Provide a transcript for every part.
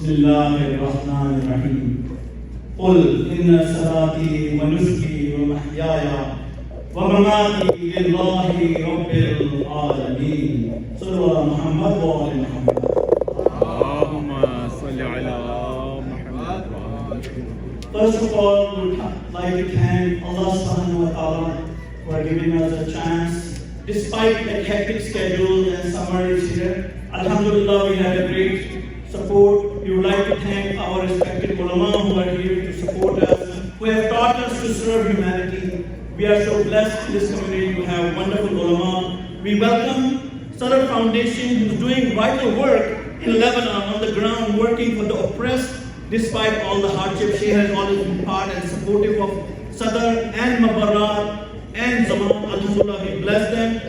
Bismillahirrahmanirrahim. قل إن صلاتي ونسكي ومحياي ومماتي لله رب العالمين. صلوا على محمد وآل محمد. اللهم صل على محمد. First of all, we would like to thank Allah subhanahu wa ta'ala for giving us a chance. Despite the hectic schedule and summer is here, Alhamdulillah, we had a great support. We would like to thank our respected ulama who are here to support us, who have taught us to serve humanity. We are so blessed in this community to have wonderful ulama. We welcome Sadr Foundation, who is doing vital work in Lebanon on the ground, working for the oppressed. Despite all the hardships, she has always been part and supportive of Sadr and Mabarat and Zaman. Alhamdulillah, we bless them.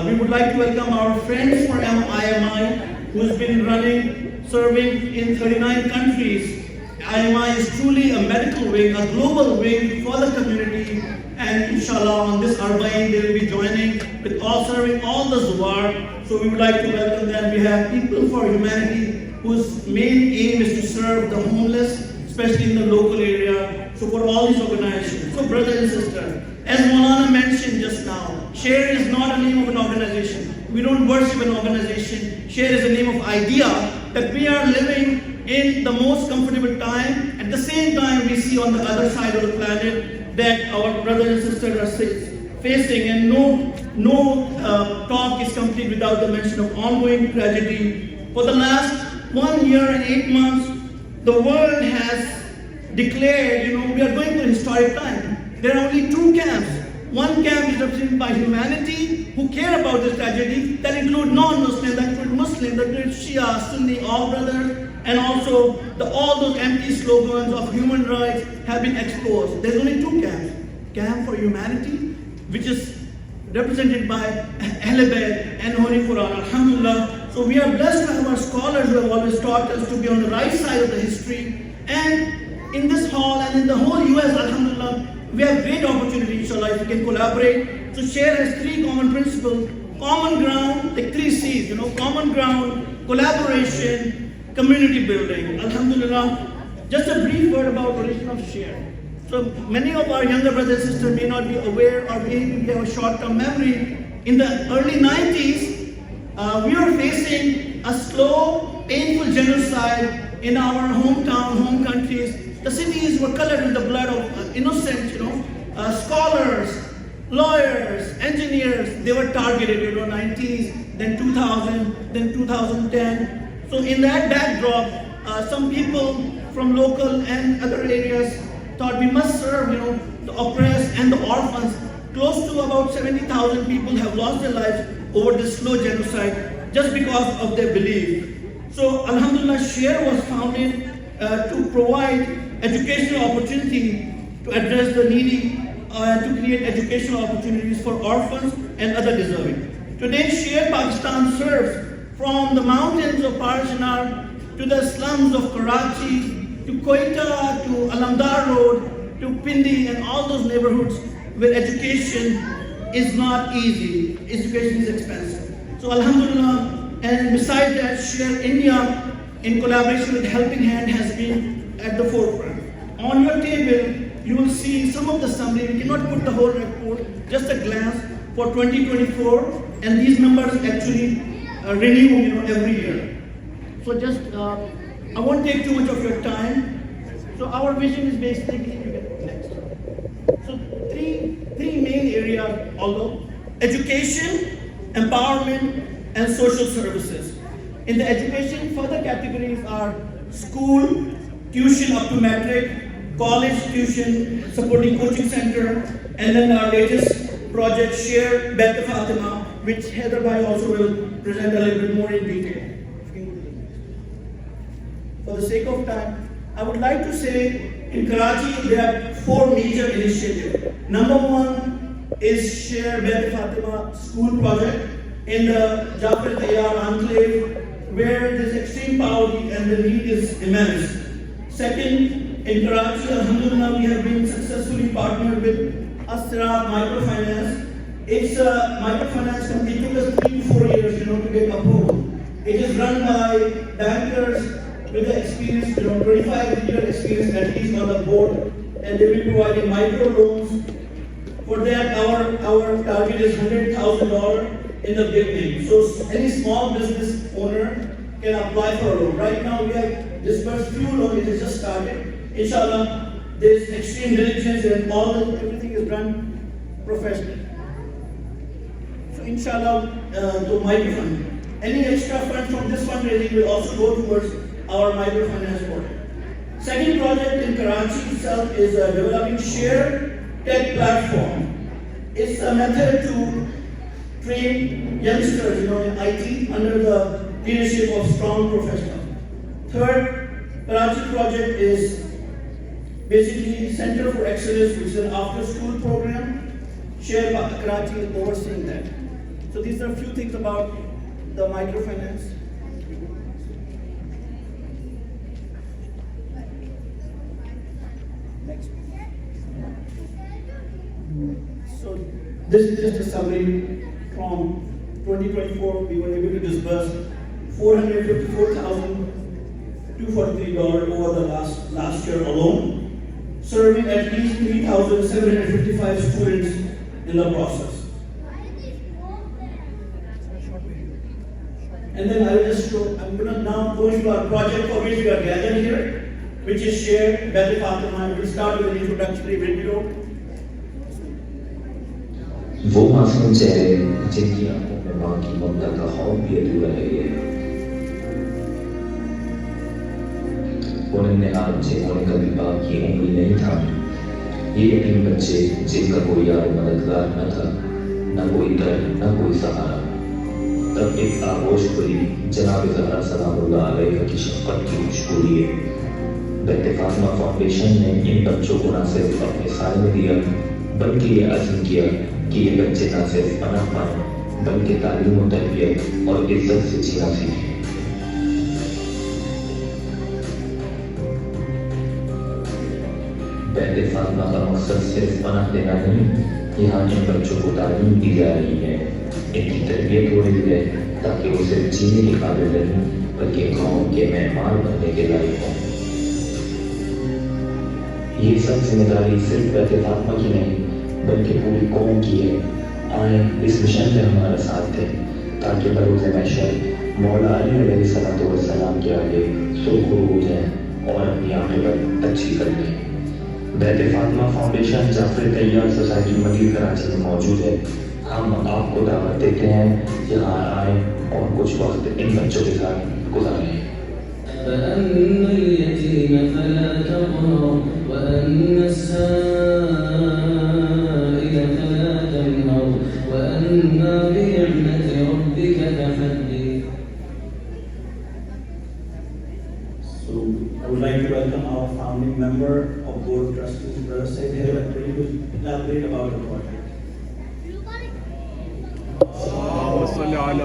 We would like to welcome our friends from IMI, who has been running, serving in 39 countries. IMI is truly a medical wing, a global wing for the community. And inshallah, on this Arba'in, they will be joining with all serving all the Zuwar. So we would like to welcome them. We have People for Humanity, whose main aim is to serve the homeless, especially in the local area. So for all these organizations. So brothers and sisters, as Maulana mentioned just now, Share is not a name of an organization. We don't worship an organization. Share is a name of idea that we are living in the most comfortable time. At the same time, we see on the other side of the planet that our brothers and sisters are facing, and no talk is complete without the mention of ongoing tragedy. For the last 1 year and 8 months, the world has declared, we are going through a historic time. There are only 2 camps. One camp is represented by humanity who care about this tragedy, that include non-Muslims, that include Muslims, that include Shia, Sunni, all brothers, and also all those empty slogans of human rights have been exposed. There's only 2 camps. Camp for humanity, which is represented by Ahl Bayt and Holy Quran. Alhamdulillah. So we are blessed to have our scholars who have always taught us to be on the right side of the history. And in this hall and in the whole US, alhamdulillah, we have great opportunity, inshallah, if we can collaborate. So Share has 3 common principles. Common ground, like 3 C's, common ground, collaboration, community building. Alhamdulillah. Just a brief word about origin of Share. So many of our younger brothers and sisters may not be aware, or maybe we have a short-term memory. In the early 90s, we were facing a slow, painful genocide in our hometown, home countries. The cities were colored with the blood of innocent, scholars, lawyers, engineers. They were targeted, 90s, then 2000, then 2010. So in that backdrop, some people from local and other areas thought we must serve, the oppressed and the orphans. Close to about 70,000 people have lost their lives over this slow genocide just because of their belief. So Alhamdulillah, Share was founded to provide educational opportunity to address the needy and to create educational opportunities for orphans and other deserving. Today, Share Pakistan serves from the mountains of Parjanar to the slums of Karachi, to Quetta, to Alamdar Road, to Pindi, and all those neighborhoods where education is not easy. Education is expensive. So Alhamdulillah, and besides that, Share India, in collaboration with Helping Hand, has been at the forefront. On your table, you will see some of the summary. We cannot put the whole report, just a glance for 2024, and these numbers actually renew, every year. So just, I won't take too much of your time. So our vision is basically, next. So three main areas, although education, empowerment, and social services. In the education, further categories are school, tuition up to matric, college tuition, supporting coaching center, and then our latest project, Share Bait Fatima, which Heather Bhai also will present a little bit more in detail. For the sake of time, I would like to say in Karachi there are 4 major initiatives. Number 1 is Share Bait Fatima school project in the Jafar Tayyar enclave, where there is extreme poverty and the need is immense. Second, in Karachi, alhamdulillah, we have been successfully partnered with Asra Microfinance. It's a microfinance company. It took us 3 to 4 years, to get approved. It is run by bankers with the experience, 25-year experience at least on the board, and they will be providing micro loans. For that, our target is $100,000 in the beginning. So any small business owner can apply for a loan. Right now, we have disbursed few loans. It has just started. Inshallah, there is extreme diligence and everything is done professionally. So inshallah, to microfinance. Any extra funds from this fundraising will also go towards our microfinance project. Second project in Karachi itself is developing shared tech platform. It's a method to train youngsters, in IT under the leadership of strong professionals. Third, Karachi project is basically Center for Excellence, which is an after-school program. Share Karachi is overseeing that. So these are a few things about the microfinance. Next. So this is just a summary from 2024. We were able to disburse $454,243 over the last year alone, serving at least 3,755 students in the process. And then I will just show, I'm going to now go into our project for which we are gathered here, which is shared Beth Fatima. We'll start with an introductory video. वो मासूम चेहरे जिनकी आंखों में माँ की ममता का खौफ भी अधूरा है उन्हें निहाल जिन्होंने कभी बाप की उंगली नहीं थामी ये यतीम बच्चे जिनका कोई यार मददगार न था न कोई दर न कोई सहारा तब एक आगोश खुली जनाब ज़हरा सलामुल्लाह अलैहा की शफ़क़त की खुशबू लिए बेटे फातिमा फाउंडेशन ने इन बच्चों को न सिर्फ अपने साए में दिया बल्कि ये अज़्म किया कि ये बच्चे न सिर्फ पनाह पाएं बल्कि तालीम और तरबियत और इज्जत से जीना सीखें बेटे फातिमा का मकसद सिर्फ पनाह देना नहीं यहाँ इन बच्चों को तालीम दी जा रही है इनकी तरबियत हो रही है ताकि वो सिर्फ जीने के काबिल नहीं बल्कि कौम के मेहमान बनने के लायक हों ये सब जिम्मेदारी सिर्फ बेटे फातिमा की नहीं बल्कि पूरी कौम की है आए इस मिशन में हमारा साथ दें ताकि बरोज़ महशर मौला अली अलैहिस्सलाम के आगे सुरखरू हो जाएं और अपनी आखिरत अच्छी कर लें बेटे फातिमा फाउंडेशन जाफर तैयार सोसाइटी मदीर कराची में मौजूद है हम आपको दावत देते हैं यहाँ आए और कुछ वक्त इन बच्चों के साथ गुजारें فأما اليتيم فلا تقهر وأما السائل فلا تنهر وأما بنعمة ربك فحدث. So I would like to welcome our founding member of Board of Trustees, Brother Said here, to elaborate about the project. اللهم صل على